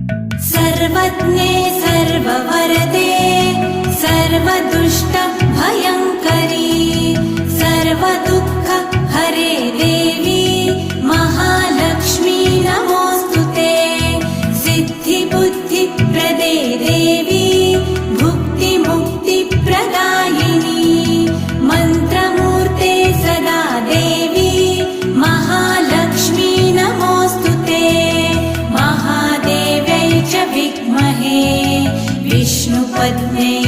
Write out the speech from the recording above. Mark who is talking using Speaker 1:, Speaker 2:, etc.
Speaker 1: सर्वज्ञे सर्ववरदे सर्वदुष्टभयङ्करी सर्वदुःखहरे देवी महालक्ष्मी नमोऽस्तुते। सिद्धिबुद्धिप्रदे देवी भुक्तिमुक्तिप्रदायिनी मन्त्रमूर्ते सदा देवी महालक्ष्मी नमोऽस्तुते। महादेव्यै च विद्महे विष्णुपत्न्यै